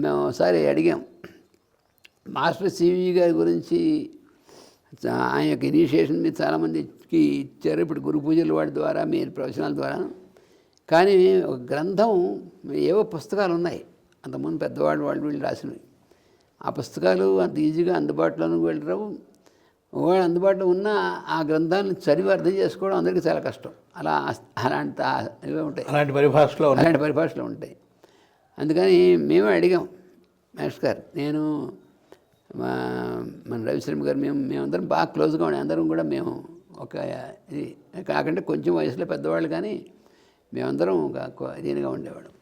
మేము ఒకసారి అడిగాం మాస్టర్ సివి గారి గురించి. ఆయన యొక్క ఇనిషియేషన్ మీద చాలామందికి ఇచ్చారు, ఇప్పుడు గురు పూజల వాడి ద్వారా, మీరు ప్రవచనాల ద్వారా. కానీ ఒక గ్రంథం, ఏవో పుస్తకాలు ఉన్నాయి అంతకుముందు పెద్దవాళ్ళు వీళ్ళు రాసినవి. ఆ పుస్తకాలు అంత ఈజీగా అందుబాటులోకి వెళ్ళరావు. ఒకవేళ అందుబాటులో ఉన్న ఆ గ్రంథాన్ని చదివి అర్థం చేసుకోవడం అందరికీ చాలా కష్టం. అలాంటి ఇవే ఉంటాయి, అలాంటి పరిభాషలో ఉంటాయి. అందుకని మేమే అడిగాం మాస్టర్ గారు, నేను మన రవిశర్మ గారు, మేమందరం బాగా క్లోజ్గా ఉండే, అందరం కూడా మేము ఒక ఇది కాకుండా కొంచెం వయసులో పెద్దవాళ్ళు, కానీ మేమందరం ఒక దీనిగా ఉండేవాళ్ళం.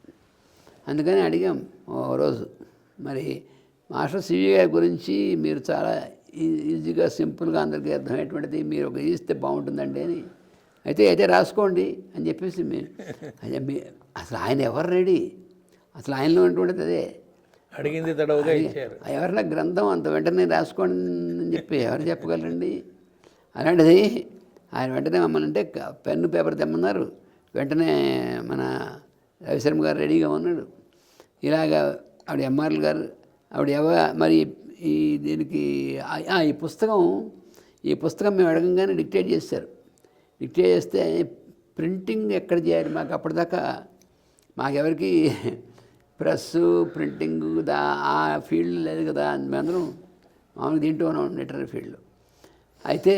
అందుకని అడిగాం ఓ రోజు, మరి మాస్టర్ సివి గారి గురించి మీరు చాలా ఈజీగా సింపుల్గా అందరికీ అర్థమయ్యేటువంటిది మీరు ఒక ఇస్తే బాగుంటుందండి అని. అయితే రాసుకోండి అని చెప్పేసి అసలు ఆయన ఎవరు రెడీ, అసలు ఆయనలో ఉన్నటువంటిది అదే అడిగింది తడవుగా ఇచ్చారు. ఎవరైనా గ్రంథం అంత వెంటనే రాసుకోండి అని చెప్పి ఎవరు చెప్పగలరండి? అలాంటిది ఆయన వెంటనే మమ్మల్ని అంటే పెన్ను పేపర్ తెమ్మన్నారు. వెంటనే మన రవిశర్మ గారు రెడీగా ఉన్నాడు. ఇలాగా ఆవిడ ఎంఆర్ఎల్ గారు, మరి దీనికి ఈ పుస్తకం మేము అడగంగానే డిక్టేట్ చేశారు. డిక్టేట్ చేస్తే ప్రింటింగ్ ఎక్కడ చేయాలి, మాకు అప్పటిదాకా మాకెవరికి ప్రెస్సు ప్రింటింగ్ ఆ ఫీల్డ్ లేదు కదా. మేమందరం మామూలుగా దీంట్లో ఉన్నాం, లిటరీ ఫీల్డ్. అయితే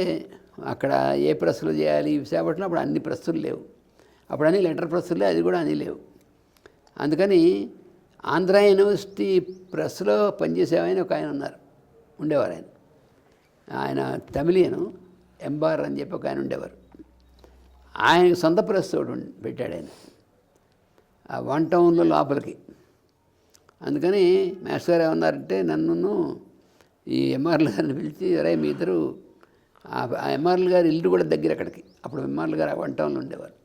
అక్కడ ఏ ప్రెస్సులు చేయాలి, విశాఖపట్నంలో అప్పుడు అన్ని ప్రెస్సులు లేవు, అప్పుడు అన్ని లెటర్ ప్రెస్సులు, అది కూడా అన్నీ లేవు. అందుకని ఆంధ్ర యూనివర్సిటీ ప్రెస్లో పనిచేసేవాయని ఒక ఆయన ఉండేవారు. ఆయన తమిళియను, ఎంబార్ అని చెప్పి ఒక ఆయన ఉండేవారు. ఆయనకు సొంత ప్రెస్ ఒకటి పెట్టాడు ఆయన ఆ 1 టౌన్లో లోపలికి. అందుకని మాస్టర్ గారు ఏమన్నారంటే, నన్ను ఈ ఎంఆర్ఎల్ గారిని పిలిచి, అరే మీ ఇద్దరు, ఆ ఎంఆర్ఎల్ గారి ఇల్లు కూడా దగ్గర అక్కడికి. అప్పుడు ఎంఆర్ఎల్ గారు 1 టౌన్లో ఉండేవారు,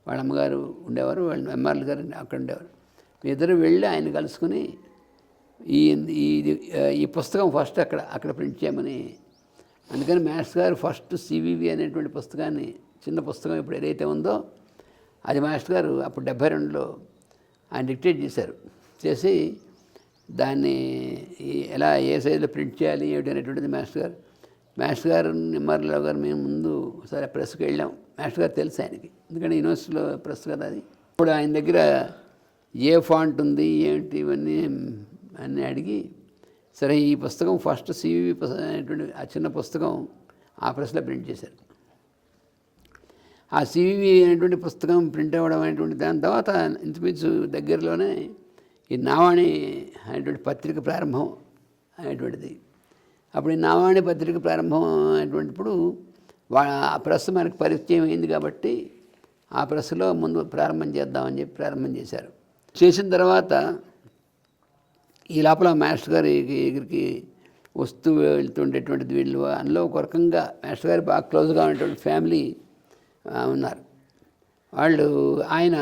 వాళ్ళ అమ్మగారు ఉండేవారు, వాళ్ళ ఎంఆర్ఎల్ గారు అక్కడ ఉండేవారు. మీ ఇద్దరు వెళ్ళి ఆయన కలుసుకుని ఈ పుస్తకం ఫస్ట్ అక్కడ ప్రింట్ చేయమని. అందుకని మాస్టర్ గారు ఫస్ట్ సివివి అనేటువంటి పుస్తకాన్ని, చిన్న పుస్తకం ఇప్పుడు ఏదైతే ఉందో అది మాస్టర్ గారు అప్పుడు 72లో ఆయన డిక్టేట్ చేసి దాన్ని ఎలా ఏ సైజులో ప్రింట్ చేయాలి ఏమిటి అనేటువంటిది మాస్టర్ గారు నిమ్మర్రావు గారు మేము ముందు ఒకసారి ప్రెస్కి వెళ్ళాం. మాస్టర్ గారు తెలుసు ఆయనకి, ఎందుకంటే యూనివర్సిటీలో ప్రెస్ కదా అది. ఇప్పుడు ఆయన దగ్గర ఏ ఫాంట్ ఉంది ఏమిటి ఇవన్నీ అన్నీ అడిగి, సరే ఈ పుస్తకం ఫస్ట్ సివి అనేటువంటి ఆ చిన్న పుస్తకం ఆ ప్రెస్లో ప్రింట్ చేశారు. ఆ సివి అనేటువంటి పుస్తకం ప్రింట్ అవ్వడం అనేటువంటి దాని తర్వాత ఇంచుమించు దగ్గరలోనే ఈ నావాణి అనేటువంటి పత్రిక ప్రారంభం అనేటువంటిది. అప్పుడు ఈ నావాణి పత్రిక ప్రారంభం అనేటువంటిప్పుడు ఆ ప్రెస్ మనకు పరిచయం అయింది కాబట్టి ఆ ప్రెస్లో ముందు ప్రారంభం చేద్దామని చెప్పి ప్రారంభం చేశారు. చేసిన తర్వాత ఈ లోపల మాస్టర్ గారి దగ్గరికి వస్తూ వెళ్తుండేటువంటిది వీళ్ళు. అందులో ఒక రకంగా మాస్టర్ గారు బాగా క్లోజ్గా ఉన్నటువంటి ఫ్యామిలీ ఉన్నారు. ఆయన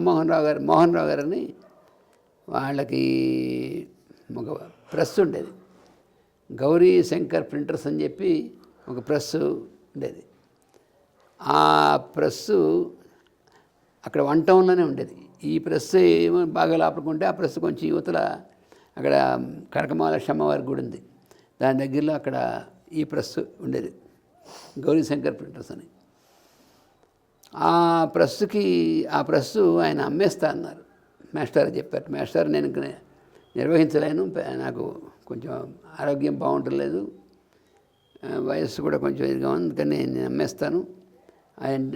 మోహన్ రావు గారని వాళ్ళకి ఒక ప్రెస్ ఉండేది, గౌరీ శంకర్ ప్రింటర్స్ అని చెప్పి ఒక ప్రెస్ ఉండేది. ఆ ప్రెస్సు అక్కడ 1 టౌన్లోనే ఉండేది. ఈ ప్రెస్ ఏమో బాగా లోపడుకుంటే ఆ ప్రెస్ కొంచెం యువతల అక్కడ కనకమహాలక్ష్మి అమ్మవారి గుడి ఉంది, దాని దగ్గరలో అక్కడ ఈ ప్రెస్ ఉండేది, గౌరీ శంకర్ ప్రింటర్స్ అని. ఆ ప్రెస్సు ఆయన అమ్మేస్తా అన్నారు. మాస్టర్ చెప్పారు, మాస్టర్ నేను నిర్వహించలేను, నాకు కొంచెం ఆరోగ్యం బాగుంటలేదు, వయస్సు కూడా కొంచెం ఇదిగా ఉంది, కానీ నేను అమ్మేస్తాను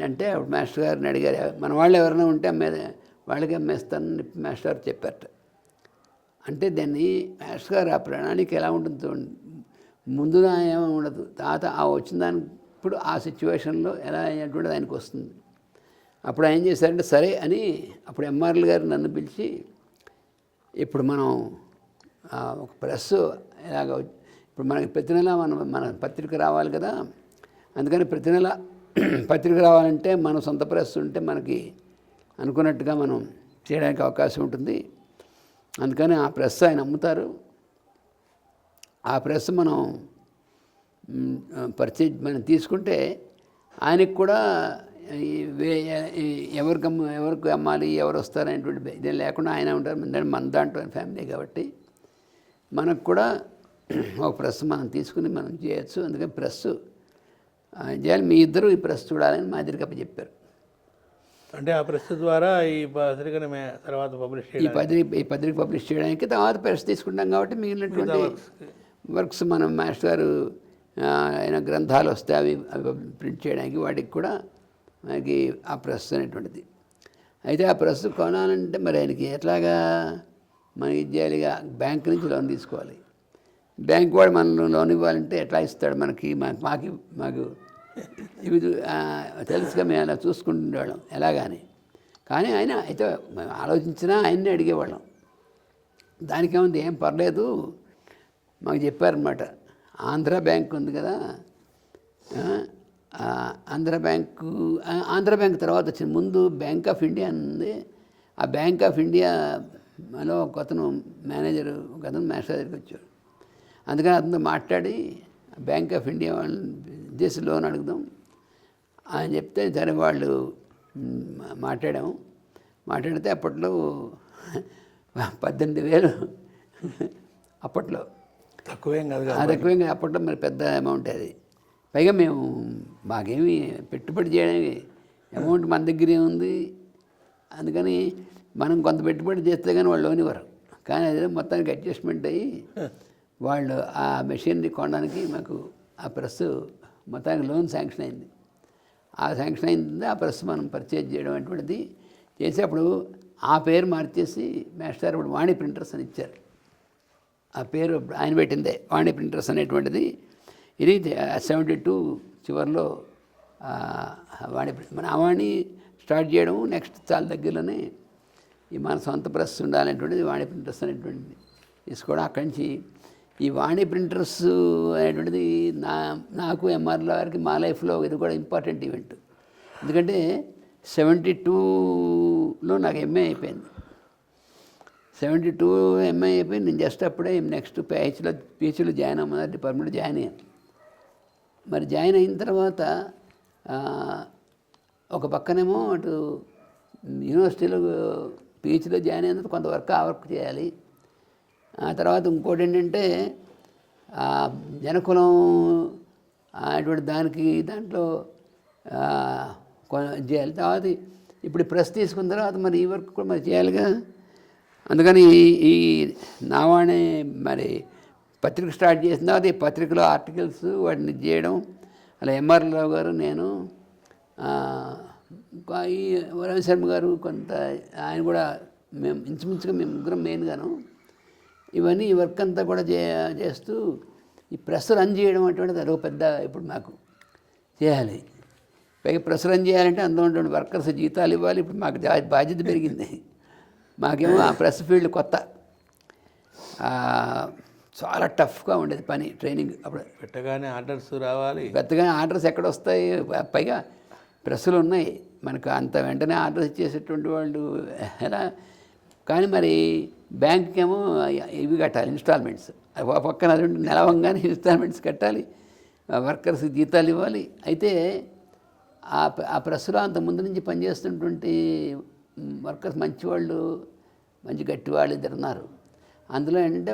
అంటే అప్పుడు మాస్టర్ గారిని అడిగారు, మన వాళ్ళు ఎవరైనా ఉంటే వాళ్ళకి అమ్మేస్తానని మాస్టర్ గారు చెప్పారట. అంటే దాన్ని మాస్టర్ గారు ఆ ప్రణాళిక ఎలా ఉంటుందో ముందుగా ఏమీ ఉండదు, తర్వాత ఆ వచ్చిన దానికి ఇప్పుడు ఆ సిచ్యువేషన్లో ఎలా అయినటువంటిది ఆయనకు వస్తుంది. అప్పుడు ఆయన ఏం చేశారంటే సరే అని అప్పుడు ఎంఆర్ఎల్ గారు నన్ను పిలిచి ఇప్పుడు మనం ఒక ప్రెస్ ఇలాగ ఇప్పుడు మనకి ప్రతి నెల మన పత్రిక రావాలి కదా, అందుకని ప్రతి నెల పత్రిక రావాలంటే మన సొంత ప్రెస్ ఉంటే మనకి అనుకున్నట్టుగా మనం చేయడానికి అవకాశం ఉంటుంది. అందుకని ఆ ప్రెస్ ఆయన అమ్ముతారు. ఆ ప్రెస్ మనం మనం తీసుకుంటే ఆయనకి కూడా ఎవరికి అమ్మాలి, ఎవరు వస్తారనేటువంటి ఇదే లేకుండా ఆయన ఉంటారు. మన దాంట్లో ఫ్యామిలీ కాబట్టి మనకు కూడా ఒక ప్రెస్ మనం తీసుకుని మనం చేయొచ్చు. అందుకని ప్రెస్ చేయాలి, మీ ఇద్దరు ఈ ప్రెస్ చూడాలని మా ఇద్దరికి చెప్పారు. అంటే ఆ ప్రెస్ ద్వారా ఈ పత్రికను తర్వాత పబ్లిష్ ఈ పత్రిక పబ్లిష్ చేయడానికి తర్వాత ప్రెస్ తీసుకుంటాం కాబట్టి మిగిలినటువంటి వర్క్స్ మనం మాస్టర్ గారు ఆయన గ్రంథాలు వస్తే అవి ప్రింట్ చేయడానికి వాటికి కూడా మనకి ఆ ప్రెస్ అనేటువంటిది. అయితే ఆ ప్రెస్ కొనాలంటే మరి ఆయనకి ఎట్లాగా మనకి ఇచ్చేయాలిగా, బ్యాంక్ నుంచి లోన్ తీసుకోవాలి. బ్యాంక్ వాడు మనం లోన్ ఇవ్వాలంటే ఎట్లా ఇస్తాడు మనకి? మాకు ఇవి తెలుసుగా మేము అలా చూసుకుంటుండేవాళ్ళం ఎలాగాని. కానీ ఆయన అయితే మేము ఆలోచించినా ఆయన్నే అడిగేవాళ్ళం. దానికేముంది, ఏం పర్లేదు మాకు చెప్పారనమాట. ఆంధ్ర బ్యాంక్ ఉంది కదా, ఆంధ్ర బ్యాంక్ తర్వాత వచ్చింది. ముందు బ్యాంక్ ఆఫ్ ఇండియా ఉంది. ఆ బ్యాంక్ ఆఫ్ ఇండియాలో ఒకతను మేనేజర్, ఒకతను మాస్టర్ దగ్గరికి వచ్చాడు. అందుకని అతనితో మాట్లాడి బ్యాంక్ ఆఫ్ ఇండియా వాళ్ళని చేసి లోన్ అడుగుదాం అని చెప్తే సరే వాళ్ళు మాట్లాడితే అప్పట్లో 18,000 అప్పట్లో తక్కువేం కాదు. తక్కువేం కాదు అప్పట్లో, మరి పెద్ద అమౌంట్ అది. పైగా మాకేమి పెట్టుబడి చేయడానికి అమౌంట్ మన దగ్గరే ఉంది. అందుకని మనం కొంత పెట్టుబడి చేస్తే కానీ వాళ్ళు లోన్ ఇవ్వరు. కానీ అదే మొత్తానికి అడ్జస్ట్మెంట్ అయ్యి వాళ్ళు ఆ మెషిన్ని కొనడానికి మాకు ఆ ప్రెస్ మొత్తానికి లోన్ శాంక్షన్ అయింది. ఆ శాంక్షన్ అయింది, ఆ ప్రెస్ మనం పర్చేజ్ చేయడం అటువంటిది చేసేప్పుడు ఆ పేరు మార్చేసి మాస్టర్ ఇప్పుడు వాణి ప్రింటర్స్ అని ఇచ్చారు. ఆ పేరు ఆయన పెట్టిందే, వాణి ప్రింటర్స్ అనేటువంటిది. ఇది 72 చివరిలో మన వాణి స్టార్ట్ చేయడం, నెక్స్ట్ చాలా దగ్గరలోనే ఈ మన సొంత ప్రెస్ ఉండాలనేటువంటిది వాణి ప్రింటర్స్ అనేటువంటిది తీసుకోవడం. అక్కడి నుంచి ఈ వాణి ప్రింటర్స్ అనేటువంటిది నాకు ఎంఆర్ఎల్ గారికి మా లైఫ్లో ఇది కూడా ఇంపార్టెంట్ ఈవెంట్. ఎందుకంటే 72లో నాకు ఎంఏ అయిపోయింది. 72 ఎంఏ అయిపోయి నేను జస్ట్ అప్పుడే నెక్స్ట్ పిహెచ్లో జాయిన్ అవ్వమని డిపార్ట్మెంట్లో జాయిన్ అయ్యాను. మరి జాయిన్ అయిన తర్వాత ఒక పక్కనేమో అటు యూనివర్సిటీలో పిహెచ్లో జాయిన్ అయిన కొంత వర్క్ చేయాలి. ఆ తర్వాత ఇంకోటి ఏంటంటే జనకులం అటువంటి దాంట్లో చేయాలి. తర్వాత ఇప్పుడు ప్రెస్ తీసుకున్న తర్వాత మరి ఈ వర్క్ కూడా మరి చేయాలిగా. అందుకని ఈ నావాణి మరి పత్రిక స్టార్ట్ చేసిన తర్వాత ఈ పత్రికలో ఆర్టికల్స్ వాటిని చేయడం, అలా ఎంఆర్ఎల్ రావు గారు, నేను, ఈ రవిశర్మ గారు కొంత, ఆయన కూడా మేము ఇంచుమించుగా మేము ముగ్గురం మెయిన్గాను ఇవన్నీ ఈ వర్క్ అంతా కూడా చేస్తూ ఈ ప్రెస్ రన్ చేయడం అటువంటిది అదొక పెద్ద ఇప్పుడు మాకు చేయాలి. పైగా ప్రెస్ రన్ చేయాలంటే అందులో ఉన్నటువంటి వర్కర్స్ జీతాలు ఇవ్వాలి. ఇప్పుడు మాకు బాధ్యత పెరిగింది. మాకేమో ఆ ప్రెస్ ఫీల్డ్ కొత్త, చాలా టఫ్గా ఉండేది పని, ట్రైనింగ్. అప్పుడు పెట్టగానే ఆర్డర్స్ రావాలి, పెద్దగానే ఆర్డర్స్ ఎక్కడ వస్తాయి? పైగా ప్రెస్సులు ఉన్నాయి మనకు, అంత వెంటనే ఆర్డర్స్ ఇచ్చేసేటువంటి వాళ్ళు ఎలా? కానీ మరి బ్యాంక్కి ఏమో ఇవి కట్టాలి, ఇన్స్టాల్మెంట్స్. పక్కన అది నెలవంగానే ఇన్స్టాల్మెంట్స్ కట్టాలి, వర్కర్స్ జీతాలు ఇవ్వాలి. అయితే ఆ ప్రెస్లో అంత ముందు నుంచి పనిచేస్తున్నటువంటి వర్కర్స్ మంచివాళ్ళు, మంచి గట్టి వాళ్ళు ఇద్దరు ఉన్నారు. అందులో ఏంటంటే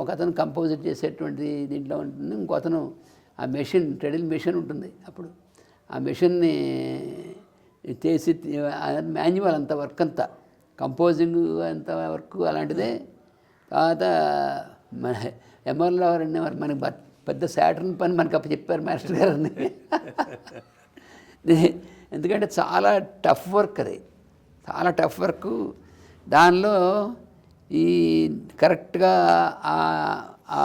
ఒక అతను కంపోజిట్ చేసేటువంటి దీంట్లో ఉంటుంది, ఇంకో అతను ఆ మెషిన్, ట్రెడిల్ మెషిన్ ఉంటుంది అప్పుడు, ఆ మెషిన్ని చేసి మాన్యువల్ అంత వర్క్ అంతా, కంపోజింగ్ అంత వర్క్ అలాంటిదే. తర్వాత మన ఎంఆర్ఎల్ గారు అనేవారు, మనకి పెద్ద శాటర్న్ పని మనకు అప్పుడు చెప్పారు మాస్టర్ గారిని. ఎందుకంటే చాలా టఫ్ వర్క్ అది, చాలా టఫ్ వర్క్. దానిలో ఈ కరెక్ట్గా ఆ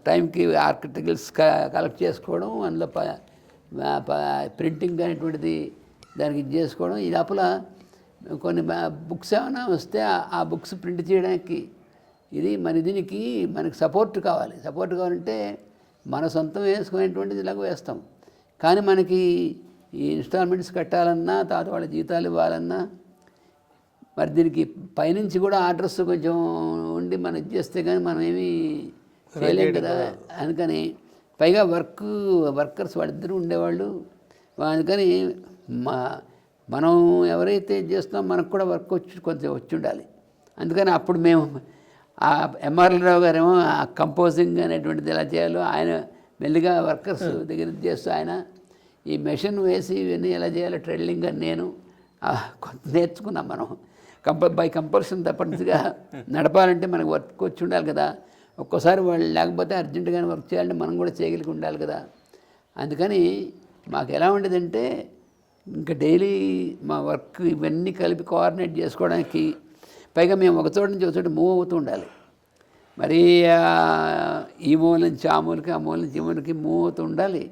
టైంకి ఆర్టికల్స్ కలెక్ట్ చేసుకోవడం, అందులో ప్రింటింగ్ అనేటువంటిది దానికి ఇది చేసుకోవడం. ఈ లోపల కొన్ని బుక్స్ ఏమైనా వస్తే ఆ బుక్స్ ప్రింట్ చేయడానికి ఇది మరి దీనికి మనకి సపోర్ట్ కావాలంటే మన సొంతం వేసుకునేటువంటిది ఇలాగ వేస్తాం. కానీ మనకి ఈ ఇన్స్టాల్మెంట్స్ కట్టాలన్నా తర్వాత వాళ్ళ జీతాలు ఇవ్వాలన్నా మరి దీనికి పైనుంచి కూడా ఆర్డర్స్ కొంచెం ఉండి మనం ఇచ్చేస్తే కానీ మనం ఏమీ చేయలేం కదా. అందుకని పైగా వర్కర్స్ వాళ్ళిద్దరూ ఉండేవాళ్ళు. అందుకని మనం ఎవరైతే చేస్తున్నామో మనకు కూడా వర్క్ కొంచెం వచ్చి ఉండాలి. అందుకని అప్పుడు మేము ఆ ఎంఆర్ఎల్ రావు గారేమో ఆ కంపోజింగ్ అనేటువంటిది ఎలా చేయాలో ఆయన మెల్లిగా వర్కర్స్ దగ్గర చేస్తూ ఆయన ఈ మెషిన్ వేసి ఇవన్నీ ఎలా చేయాలో ట్రెడ్లింగ్ అని నేను కొంత నేర్చుకున్నాం. మనం బై కంపల్షన్ తప్పనిసరిగా నడపాలంటే మనకు వర్క్ వచ్చి ఉండాలి కదా. ఒక్కోసారి వాళ్ళు లేకపోతే అర్జెంటుగానే వర్క్ చేయాలంటే మనం కూడా చేయగలిగి ఉండాలి కదా. అందుకని మాకు ఎలా ఉండేదంటే ఇంకా డైలీ మా వర్క్ ఇవన్నీ కలిపి కోఆర్డినేట్ చేసుకోవడానికి పైగా మేము ఒక చోట నుంచి ఒక చోట మూవ్ అవుతూ ఉండాలి. మరి ఈ మూల నుంచి ఆ మూలకి ఆ మూల నుంచి ఈ మూలకి మూవ్ అవుతూ ఉండాలి.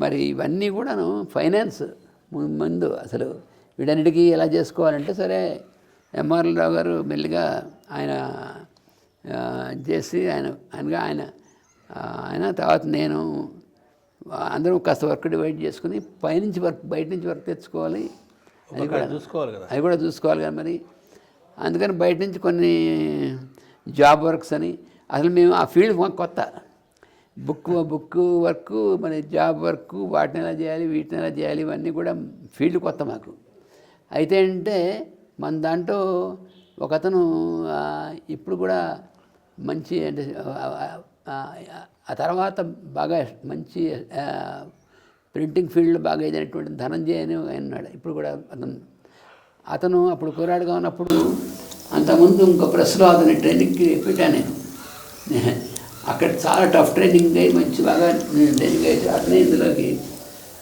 మరి ఇవన్నీ కూడాను ఫైనాన్స్ ముందు అసలు వీటన్నిటికీ ఎలా చేసుకోవాలంటే సరే ఎంఆర్ఎల్ రావు గారు మెల్లిగా ఆయన చేసి ఆయన తర్వాత నేను అందరం కాస్త వర్క్ డివైడ్ చేసుకుని పైనుంచి వర్క్ బయట నుంచి వర్క్ తెచ్చుకోవాలి. అది కూడా చూసుకోవాలి కదా మరి. అందుకని బయట నుంచి కొన్ని జాబ్ వర్క్స్ అని అసలు మేము ఆ ఫీల్డ్ మాకు కొత్త. బుక్ వర్క్ మరి జాబ్ వర్క్ వాటిని ఎలా చేయాలి వీటిని ఎలా చేయాలి ఇవన్నీ కూడా ఫీల్డ్ కొత్త మాకు. అయితే అంటే మన దాంట్లో ఒకతను ఇప్పుడు కూడా మంచి అంటే ఆ తర్వాత బాగా మంచి ప్రింటింగ్ ఫీల్డ్ బాగా అయినటువంటి ధనంజయ్ అని ఉన్నాడు. ఇప్పుడు కూడా అతను అప్పుడు కుర్రాడుగా ఉన్నప్పుడు అంతకుముందు ఇంకో ప్రెస్లో అతని ట్రైనింగ్కి పెట్టాను నేను. అక్కడ చాలా టఫ్ ట్రైనింగ్ అయ్యి మంచి బాగా ట్రైనింగ్ అయితే అతనే ఇందులోకి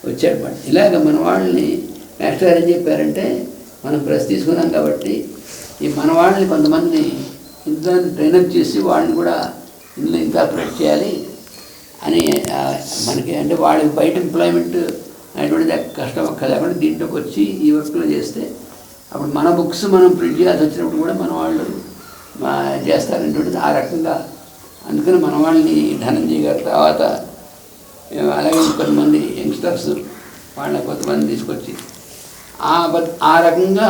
వచ్చాడు. బట్ ఇలాగ మన వాళ్ళని మాస్టర్ గారు ఏం చెప్పారంటే మనం ప్రెస్ తీసుకున్నాం కాబట్టి ఈ మన వాళ్ళని కొంతమందిని ఇందులో ట్రైనప్ చేసి వాళ్ళని కూడా ఇందులో ఇన్కార్పొరేట్ చేయాలి అని మనకి అంటే వాళ్ళకి బయట ఎంప్లాయ్మెంట్ అనేటువంటిది కష్టం లేకుండా దీంట్లోకి వచ్చి ఈ వర్క్లో చేస్తే అప్పుడు మన బుక్స్ మనం ప్రింట్ చేయాల్సి వచ్చినప్పుడు కూడా మన వాళ్ళు చేస్తారనేటువంటిది ఆ రకంగా. అందుకని మన వాళ్ళని ధనంజయ్ గారు తర్వాత అలాగే కొంతమంది యంగ్స్టర్స్ వాళ్ళ కొంతమంది తీసుకొచ్చి ఆ రకంగా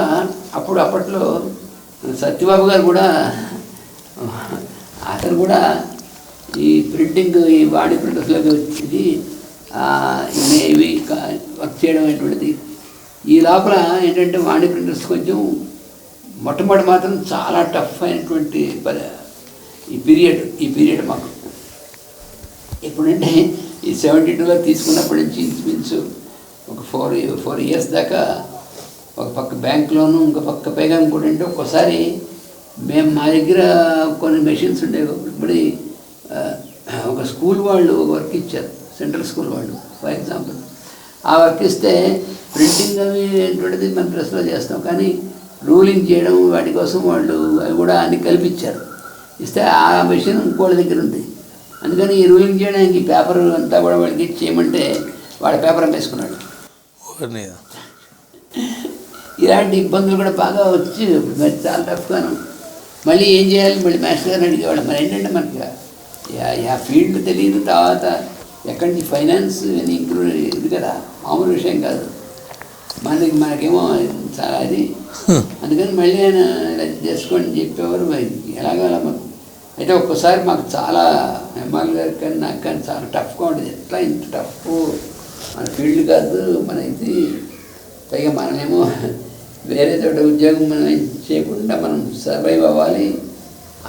అప్పట్లో సత్యబాబు గారు కూడా అతను కూడా ఈ ప్రింటింగ్ ఈ బాడీ ప్రింటర్స్లోకి వచ్చి ఇవి వర్క్ చేయడం అనేటువంటిది. ఈ లోపల ఏంటంటే వాణి ప్రింటర్స్ కొంచెం మొట్టమొదటి మాత్రం చాలా టఫ్ అయినటువంటి ఈ పీరియడ్ మాకు ఎప్పుడంటే ఈ 72లో తీసుకున్నప్పటి నుంచి ఇంచుమించు ఒక 4 years దాకా ఒక పక్క బ్యాంక్లోను ఇంకో పక్క పైగా ఇంకోటి అంటే ఒక్కోసారి మేము మా దగ్గర కొన్ని మెషిన్స్ ఉండేవి. ఇప్పుడు ఒక స్కూల్ వాళ్ళు వర్క్ ఇచ్చారు, సెంట్రల్ స్కూల్ వాళ్ళు ఫర్ ఎగ్జాంపుల్. ఆ వర్క్ ఇస్తే ప్రింటింగ్ అవి ఏంటంటే మనం ప్రెస్లో చేస్తాం కానీ రూలింగ్ చేయడం వాటి కోసం వాళ్ళు అవి కూడా అన్ని కల్పించారు. ఇస్తే ఆ మెషిన్ ఇంకోళ్ళ దగ్గర ఉంది. అందుకని ఈ రూలింగ్ చేయడానికి పేపర్ అంతా కూడా వాళ్ళకి చేయమంటే వాడి పేపర్ అమ్మేసుకున్నాడు. ఇలాంటి ఇబ్బందులు కూడా బాగా వచ్చి మరి చాలా టఫ్గాను. మళ్ళీ ఏం చేయాలి మళ్ళీ మాస్టర్ గారిని అడిగేవాడు. మరి ఏంటంటే మనకి ఆ ఫీల్డ్ తెలియదు, తర్వాత ఎక్కడి నుంచి ఫైనాన్స్ ఇవన్నీ ఇంక్లూడ్ ఇది కదా, మామూలు విషయం కాదు. మనకేమో చాలా అది. అందుకని మళ్ళీ ఆయన ఇలా చేసుకోండి చెప్పేవారు. మరి ఎలాగలా మాకు అయితే ఒక్కసారి మాకు చాలా ఎంఆర్ఎల్ గారికి కానీ నాకు కానీ చాలా టఫ్గా ఉండేది. ఎట్లా ఇంత టఫ్ మన ఫీల్డ్ కాదు మన ఇది. పైగా మనమేమో వేరే చోట ఉద్యోగం మనం చేయకుండా మనం సర్వైవ్ అవ్వాలి.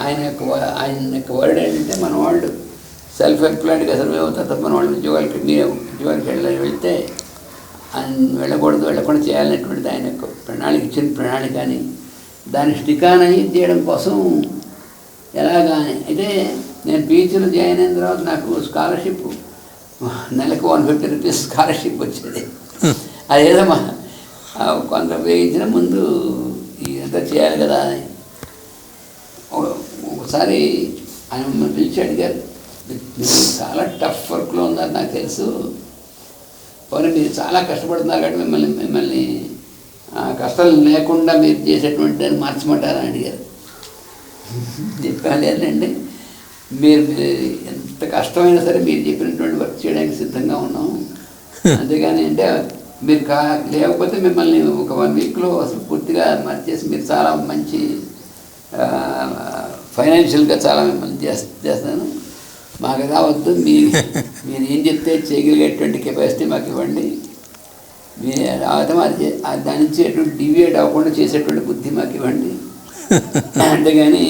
ఆయన యొక్క వర్డ్ ఏంటంటే మన వాళ్ళు సెల్ఫ్ ఎంప్లాయిడ్గా సర్వైవ్ అవుతారు తప్ప మన వాళ్ళు ఉద్యోగానికి వెళ్తే వెళ్ళకుండా చేయాలనేటువంటిది ఆయన యొక్క ఇచ్చిన ప్రణాళిక అని దాన్ని స్టికానని చేయడం కోసం ఎలాగా. అయితే నేను పీహెచ్డీలో జాయిన్ అయిన తర్వాత నాకు స్కాలర్షిప్ నెలకు 150 rupees స్కాలర్షిప్ వచ్చేది. అదేదో కొంత ఉపయోగించిన ముందు ఇదంతా చేయాలి కదా అని. ఒకసారి ఆయన మమ్మల్ని పిలిచి అడిగారు, మీరు చాలా టఫ్ వర్క్లో ఉన్నారు నాకు తెలుసు, పోనీ మీరు చాలా కష్టపడుతున్నారు కాబట్టి మిమ్మల్ని కష్టాలు లేకుండా మీరు చేసేటువంటి దాన్ని మార్చమంటారని అడిగారు. చెప్పాలి ఏంటంటే మీరు ఎంత కష్టమైనా సరే మీరు చెప్పినటువంటి వర్క్ చేయడానికి సిద్ధంగా ఉన్నాం, అంతేగాని అంటే మీరు లేకపోతే మిమ్మల్ని ఒక 1 వీక్లో అసలు పూర్తిగా మార్చేసి మీరు చాలా మంచి ఫైనాన్షియల్గా చాలా మిమ్మల్ని చేస్తాను, మాకు రావద్దు, మీరు ఏం చెప్తే చేయగలిగేటువంటి కెపాసిటీ మాకు ఇవ్వండి, మీరు రావటం అది దాని నుంచి ఎటువంటి డివియేట్ అవ్వకుండా చేసేటువంటి బుద్ధి మాకు ఇవ్వండి, అంతేగాని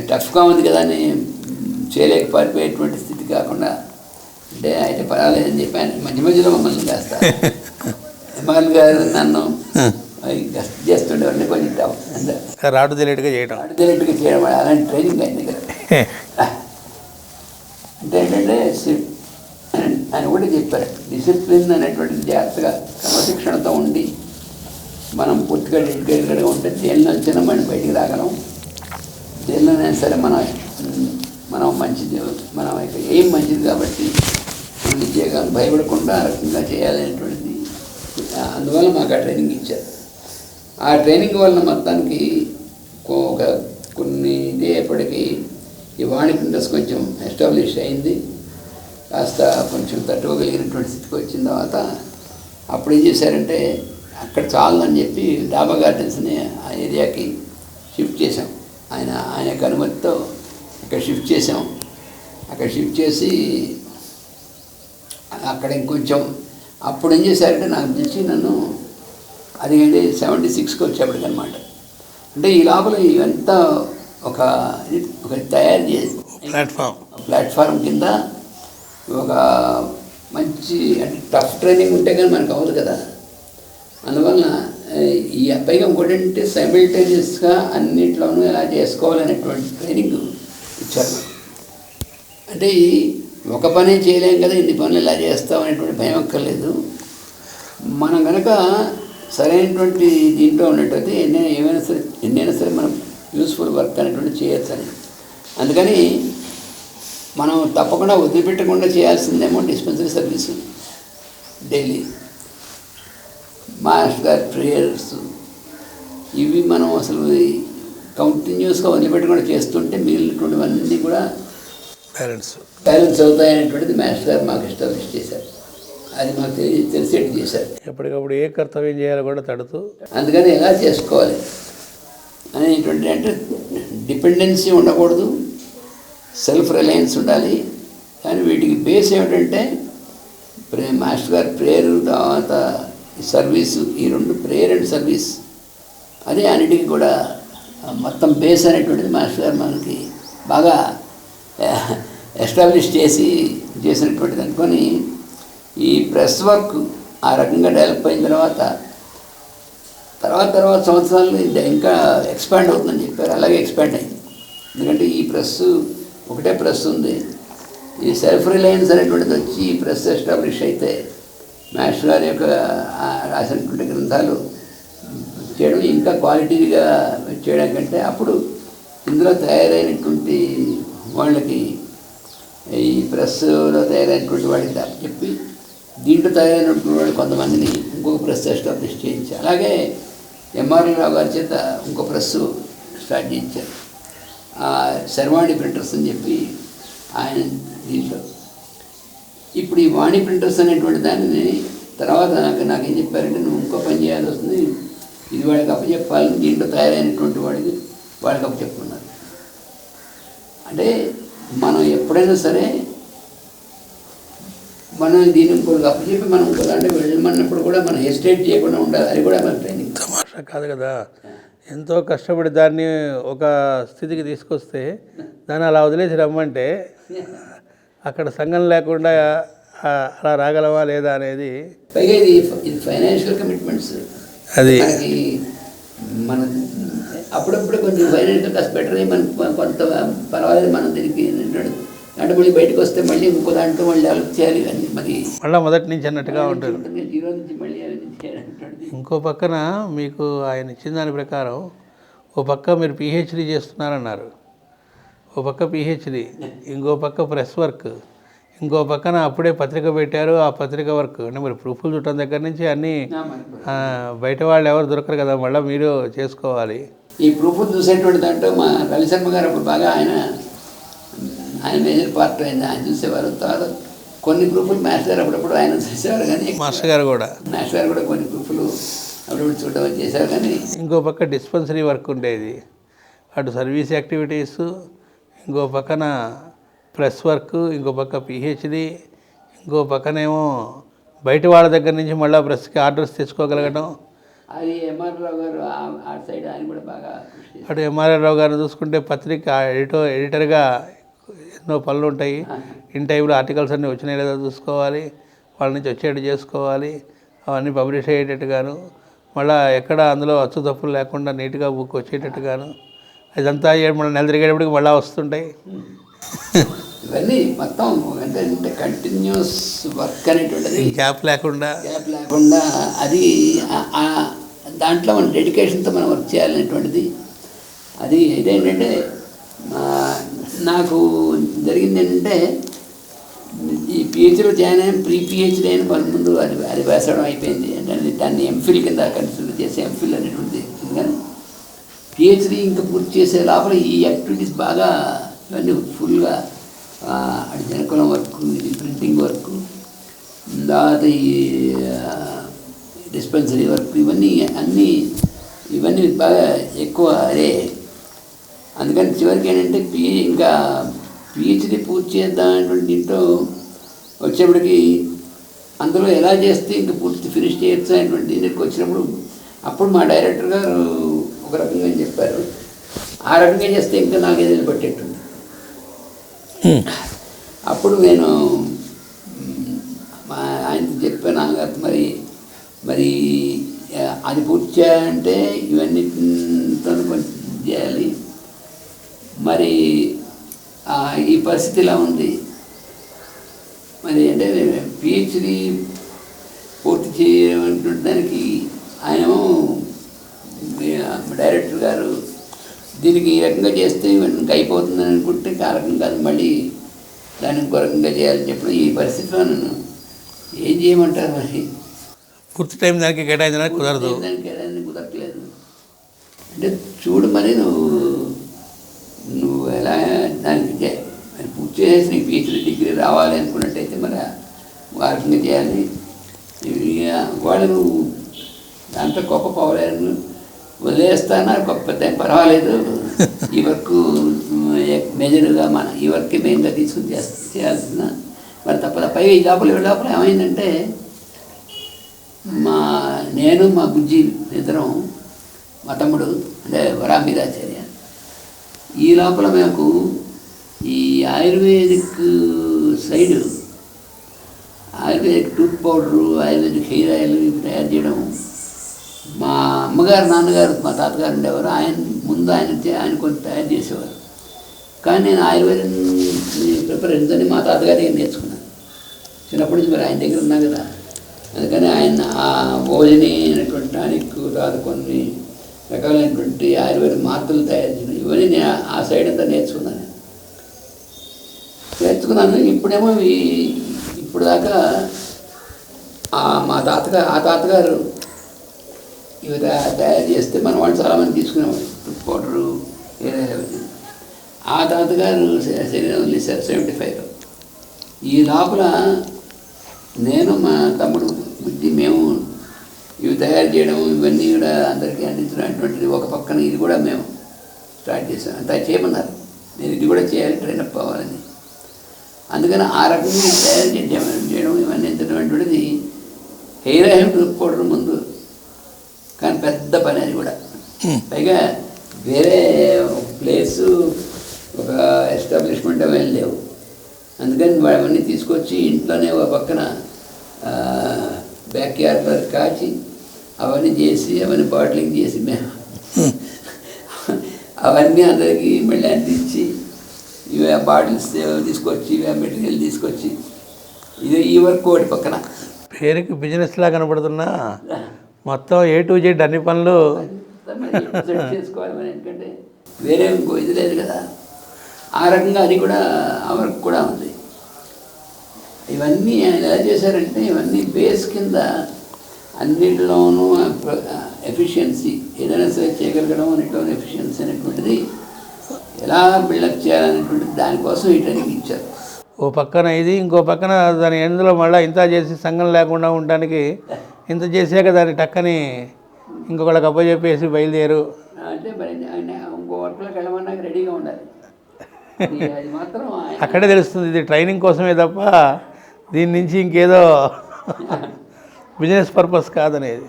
టఫ్గా ఉంది కదా అని చేయలేక పారిపోయేటువంటి స్థితి కాకుండా అంటే అయితే పర్వాలేదని చెప్పాను. మధ్య మధ్యలో మమ్మల్ని చేస్తారు ఎమ్మెల్యే గారు నన్ను చేస్తుండేవాడిని కొంచెం టఫ్ అంటే రాటు తెలియట్గా చేయడం అలాంటి ట్రైనింగ్ అయింది కదా. అంటే ఏంటంటే ఆయన కూడా చెప్పారు, డిసిప్లిన్ అనేటువంటిది జాగ్రత్తగా క్రమశిక్షణతో ఉండి మనం పూర్తిగా డెడికేటెడ్గా ఉంటే దేనిలో వచ్చినా మనం బయటికి రాగలం, దేనిలోనైనా సరే మనం మంచిది, మనం ఏం మంచిది కాబట్టి మనం చేయగలం, భయపడకుండా ఆ రకంగా చేయాలనేటువంటిది. అందువల్ల మాకు ఆ ట్రైనింగ్ ఇచ్చారు. ఆ ట్రైనింగ్ వల్ల మొత్తానికి కొన్ని ఇదేపటికి ఈ వాణి ప్రింటర్స్ కొంచెం ఎస్టాబ్లిష్ అయింది, కాస్త కొంచెం తట్టుకోగలిగినటువంటి స్థితికి వచ్చిన తర్వాత అప్పుడు ఏం చేశారంటే అక్కడ చాలని చెప్పి డాబా గార్డెన్స్ని ఆ ఏరియాకి షిఫ్ట్ చేసాం. ఆయన అనుమతితో అక్కడ షిఫ్ట్ చేసాం. అక్కడ షిఫ్ట్ చేసి అక్కడ ఇంకొంచెం అప్పుడు ఏం చేశారంటే నాకు తెలిసి నన్ను అది 76కి వచ్చేప్పటికనమాట. అంటే ఈ లోపల ఇవంతా ఒక తయారు చేసి ప్లాట్ఫామ్ కింద ఒక మంచి అంటే టఫ్ ట్రైనింగ్ ఉంటే కానీ మనకు అవ్వదు కదా. అందువల్ల ఈ పైగా ఇంకోటంటే సైమిల్టేనియస్గా అన్నింటిలోనూ ఎలా చేసుకోవాలనేటువంటి ట్రైనింగ్ ఇచ్చారు. అంటే ఒక పనే చేయలేం కదా, ఇన్ని పనులు ఎలా చేస్తాం అనేటువంటి భయం అక్కర్లేదు. మనం కనుక సరైనటువంటి దీంట్లో ఉన్నట్టయితే ఎన్నైనా సరే మనం యూస్ఫుల్ వర్క్ అనేటువంటి చేయొచ్చని. అందుకని మనం తప్పకుండా వదిలిపెట్టకుండా చేయాల్సిందేమో డిస్పెన్సరీ సర్వీసు, డైలీ మాస్టర్ గారి ప్రేయర్స్, ఇవి మనం అసలు కంటిన్యూస్గా వదిలిపెట్టకుండా చేస్తుంటే మిగిలినటువంటివన్నీ కూడా బ్యాలెన్స్ అవుతాయనేటువంటిది మాస్టర్ గారు మాకు ఎస్టాబ్లిష్ చేశారు. అది మాకు తెలిసేట్టు చేశారు. ఎప్పటికప్పుడు ఏ కర్తవ్యం చేయాలో కూడా తడుతూ, అందుకని ఎలా చేసుకోవాలి అనేటువంటి అంటే డిపెండెన్సీ ఉండకూడదు, సెల్ఫ్ రిలయన్స్ ఉండాలి. కానీ వీటికి బేస్ ఏమిటంటే మాస్టర్ గారు ప్రేయర్, తర్వాత సర్వీసు, ఈ రెండు ప్రేయర్ అండ్ సర్వీస్, అదే అన్నిటికీ కూడా మొత్తం బేస్ అనేటువంటిది మాస్టర్ గారు మనకి బాగా ఎస్టాబ్లిష్ చేసినటువంటిది అనుకొని ఈ ప్రెస్ వర్క్ ఆ రకంగా డెవలప్ అయిన తర్వాత సంవత్సరాలు ఇంకా ఎక్స్పాండ్ అవుతుందని చెప్పారు. అలాగే ఎక్స్పాండ్ అయింది. ఎందుకంటే ఈ ఒకటే ప్రెస్ ఉంది, ఈ సెల్ఫ్ రిలయన్స్ అనేటువంటిది వచ్చి ఈ ప్రెస్ ఎస్టాబ్లిష్ అయితే మాస్టర్ గారి యొక్క రాసినటువంటి గ్రంథాలు చేయడం ఇంకా క్వాలిటీగా చేయడం కంటే అప్పుడు ఇందులో తయారైనటువంటి వాళ్ళకి, ఈ ప్రెస్లో తయారైనటువంటి వాళ్ళకి చెప్పి దీంట్లో తయారైనటువంటి వాళ్ళు కొంతమందిని ఇంకొక ప్రెస్ ఎస్టాబ్లిష్ చేయించారు. అలాగే ఎంఆర్ రావు గారి చేత ఇంకో ప్రెస్ స్టార్ట్ చేయించారు, శర్వాణి ప్రింటర్స్ అని చెప్పి ఆయన దీంట్లో. ఇప్పుడు ఈ వాణి ప్రింటర్స్ అనేటువంటి దానిని తర్వాత నాకేం చెప్పారంటే నువ్వు ఇంకో పని చేయాల్సి వస్తుంది, ఇది వాళ్ళకి అప్పచెప్పాలని, దీంట్లో తయారైనటువంటి వాళ్ళకి అప్పచెప్పుకున్నారు. అంటే మనం ఎప్పుడైనా సరే మనం దీన్ని ఇంకొకరికి అప్పచెప్పి మనం ఇంకో దాంట్లో వెళ్ళమన్నప్పుడు కూడా మనం హెసిటేట్ చేయకుండా ఉండాలి. అది కూడా మన ట్రైనింగ్. తమాషా కాదు కదా, ఎంతో కష్టపడి దాన్ని ఒక స్థితికి తీసుకొస్తే దాన్ని అలా వదిలేసి రమ్మంటే అక్కడ సంఘం లేకుండా అలా రాగలవా లేదా అనేది. పైగా ఇది ఫైనాన్షియల్ కమిట్మెంట్స్. అది మన అప్పుడప్పుడు కొంచెం ఫైనాన్షియల్ కాస్త బెటర్ అయ్యి మనకు కొంత పర్వాలేదు, మనం దీనికి అంటే మళ్ళీ బయటకు వస్తే మళ్ళీ ఇంకో దాంట్లో మళ్ళీ డెవలప్ చేయాలి, అన్నీ మళ్ళీ మొదటి నుంచి అన్నట్టుగా ఉంటుంది. జీరో నుంచి మళ్ళీ అవన్నీ చేయాలంటే ఇంకో పక్కన మీకు ఆయన ఇచ్చిన దాని ప్రకారం ఓ పక్క మీరు పిహెచ్డి చేస్తున్నారన్నారు, ఓ పక్క పిహెచ్డి, ఇంకో పక్క ప్రెస్ వర్క్, ఇంకో పక్కన అప్పుడే పత్రిక పెట్టారు, ఆ పత్రిక వర్క్ అంటే మరి ప్రూఫ్లు చుట్టం దగ్గర నుంచి అన్నీ బయట వాళ్ళు ఎవరు దొరకరు కదా, మళ్ళీ మీరు చేసుకోవాలి. ఈ ప్రూఫ్ చూసేటువంటి దాంట్లో మా రవిశర్మ గారు అప్పుడు బాగా ఆయన మేజర్ పార్ట్ అయింది, ఆయన చూసేవారు. తర్వాత కొన్ని ప్రూఫ్లు మాస్టర్ గారు అప్పుడప్పుడు ఆయన చూసేవారు, కానీ మాస్టర్ గారు కూడా కొన్ని ప్రూఫ్లు అప్పుడప్పుడు చూడడం చేశారు. కానీ ఇంకో పక్క డిస్పెన్సరీ వర్క్ ఉండేది, అటు సర్వీస్ యాక్టివిటీస్, ఇంకో పక్కన ప్రెస్ వర్క్, ఇంకో పక్క పిహెచ్డి, ఇంకో పక్కనేమో బయట వాళ్ళ దగ్గర నుంచి మళ్ళీ ప్రెస్కి ఆర్డర్స్ తెచ్చుకోగలగడం. అది ఎంఆర్ రావు గారు ఆ సైడ్ ఆయన కూడా బాగా అటు ఎంఆర్ రావు గారిని చూసుకుంటే పత్రిక ఎడిటర్గా ఎన్నో పనులు ఉంటాయి. ఇన్ టైంలో ఆర్టికల్స్ అన్నీ వచ్చినాయి లేదా చూసుకోవాలి, వాళ్ళ నుంచి వచ్చేటట్టు చేసుకోవాలి, అవన్నీ పబ్లిష్ అయ్యేటట్టుగాను, మళ్ళీ ఎక్కడ అందులో అచ్చు తప్పులు లేకుండా నీట్గా బుక్ వచ్చేటట్టుగాను, ఇదంతా మళ్ళీ నెల తిరిగేటప్పటికి మళ్ళీ వస్తుంటాయి. ఇవన్నీ మొత్తం అంటే కంటిన్యూస్ వర్క్ అనేటువంటిది, గ్యాప్ లేకుండా అది దాంట్లో మన డెడికేషన్తో మనం వర్క్ చేయాలనేటువంటిది. అది ఇదేంటంటే నాకు జరిగింది ఏంటంటే, ఈ పిహెచ్డీలో జాయిన్ అయిన ప్రీ పిహెచ్డీ అయిన వాళ్ళ ముందు అది వేసడం అయిపోయింది. అంటే దాన్ని ఎంఫిల్ కింద కన్సిడర్ చేసి ఎంఫిల్ అనేటువంటిది. కానీ పిహెచ్డీ ఇంకా పూర్తి చేసే లోపల ఈ యాక్టివిటీస్ బాగా ఇవన్నీ ఫుల్గా అటు జనకులం వర్క్, ఇది ప్రింటింగ్ వర్క్, తర్వాత ఈ డిస్పెన్సరీ వర్క్, ఇవన్నీ బాగా ఎక్కువ అదే. అందుకని చివరికి ఏంటంటే ఇంకా పిహెచ్డీ పూర్తి చేద్దామనేటువంటి దీంట్లో వచ్చేప్పటికి అందులో ఎలా చేస్తే ఇంకా పూర్తి ఫినిష్ చేయొచ్చు అనేటువంటి దీనికి వచ్చినప్పుడు అప్పుడు మా డైరెక్టర్ గారు ఒక రకంగా చెప్పారు, ఆ రకంగా చేస్తే ఇంకా నాకు ఏదైనా పట్టేట్టుంది. అప్పుడు నేను ఆయనతో చెప్పాను, నాన్నగారు మరి అది పూర్తి చేయాలంటే ఇవన్నిటితో కొంచెం చేయాలి, మరి ఈ పరిస్థితి ఇలా ఉంది, మరి అంటే పిహెచ్డీ పూర్తి చేయటువంటి దానికి ఆయనేమో డైరెక్టర్ గారు దీనికి ఈ రకంగా చేస్తే ఇంకా అయిపోతుందని అనుకుంటే ఆ రకంగా కాదు, మళ్ళీ దాన్ని ఇంకో రకంగా చేయాలని చెప్పడం. ఈ పరిస్థితిలో నన్ను ఏం చేయమంటారు, మరి పూర్తి టైం దానికి కేటాయించడానికి కుదరదు, దానికి కేటాయించడానికి కుదరట్లేదు. అంటే చూడు, మరి నువ్వు ఎలా దానికి పూర్తి చేసి నీకు పిహెచ్డీ డిగ్రీ రావాలి అనుకున్నట్టయితే మరి ఆ రకంగా చేయాలి. వాళ్ళు నువ్వు దాంట్లో గొప్ప పవలేరు వదిలేస్తానా, గొప్ప పర్వాలేదు, ఈ వర్క్ మెజర్గా ఈ వర్క్ మెయిన్గా తీసుకుని చేయాల్సిన మరి తప్పదు. పైగా ఈ లోపల ఏమైందంటే, నేను మా బుజ్జి ఇద్దరం, మా తమ్ముడు అంటే వరామీరాచార్య, ఈ లోపల మాకు ఈ ayurvedic side ayurvedic tooth powder, ayurvedic hair oil ఇవి తయారు చేయడం మా అమ్మగారు, నాన్నగారు, మా తాతగారు ఉండేవారు. ఆయన కొంచెం తయారు చేసేవారు. కానీ నేను ఆయుర్వేదం ప్రిపరేషన్స్ అని మా తాతగారి నేర్చుకున్నాను చిన్నప్పటి నుంచి. మరి ఆయన దగ్గర ఉన్నా కదా, అందుకని ఆయన ఆ భోజని అయినటువంటి టానిక్, తర్వాత కొన్ని రకాలైనటువంటి ఆయుర్వేద మాత్రలు తయారు చేయడం, ఇవన్నీ నేను ఆ సైడ్ అంతా నేర్చుకున్నాను. ఇప్పుడేమో ఇప్పుడు దాకా మా తాతగారు ఇవి తయారు చేస్తే మన వాళ్ళు చాలామంది తీసుకునేవాళ్ళు, ఫుడ్ పౌడరు ఏదైనా. ఆ తాతగారు శరీరం వదిలేశారు 75లో. ఈ లోపల నేను, మా తమ్ముడు బుద్ధి, మేము ఇవి తయారు చేయడం, ఇవన్నీ కూడా అందరికీ అందించడం అటువంటిది. ఒక పక్కన ఇది కూడా మేము స్టార్ట్ చేసాం. అంతా చేయమన్నారు, నేను ఇది కూడా చేయాలి, ట్రైనప్ అవ్వాలని. అందుకని ఆ రకంగా తయారు చేయడం ఇవన్నీ ఎంతటువంటిది హెయిర్ ఆయిల్ పౌడర్ ముందు, కానీ పెద్ద పని అది కూడా. పైగా వేరే ప్లేసు, ఒక ఎస్టాబ్లిష్మెంట్ అవన్నీ లేవు. అందుకని అవన్నీ తీసుకొచ్చి ఇంట్లోనే ఒక పక్కన బ్యాక్ యార్డ్లో కాచి అవన్నీ చేసి, అవన్నీ బాటిలింగ్ చేసి మేము అవన్నీ అందరికీ మళ్ళీ అందించి, ఇవే బాటిల్స్ తీసుకొచ్చి, ఇవే మెటీరియల్ తీసుకొచ్చి, ఇది ఈ వర్క్ ఒకటి పక్కన. పేరుకి బిజినెస్లా కనపడుతున్నా మొత్తం A to Z అన్ని పనులు చేసుకోవాలి మరి, ఎందుకంటే వేరే ఇంకో ఇది లేదు కదా. ఆ రకంగా అది కూడా ఆ వర్క్ కూడా ఉంది. ఇవన్నీ ఆయన ఎలా చేశారంటే ఇవన్నీ బేస్ కింద అన్నిటిలోనూ ఎఫిషియన్సీ ఏదైనా సరే చేయగలగడం అన్నిటిలోనూ ఎఫిషియన్సీ అనేటువంటిది ఎలా బిల్డప్ చేయాలనేటువంటిది దానికోసం ఈ ట్రైనింగ్ ఇచ్చారు. ఓ పక్కన ఇది, ఇంకో పక్కన దాని ఎందులో మళ్ళీ ఇంత చేసి సంఘం లేకుండా ఉండడానికి ఇంత చేశాక దాన్ని టక్కని ఇంకొకళ్ళకి అప్పచెప్పేసి బయలుదేరు అంటే మరి ఆయన ఇంకో వర్క్లోకి వెళ్ళమన్నాక రెడీగా ఉండాలి. అది మాత్రం అక్కడే తెలుస్తుంది ఇది ట్రైనింగ్ కోసమే తప్ప దీని నుంచి ఇంకేదో బిజినెస్ పర్పస్ కాదనేది.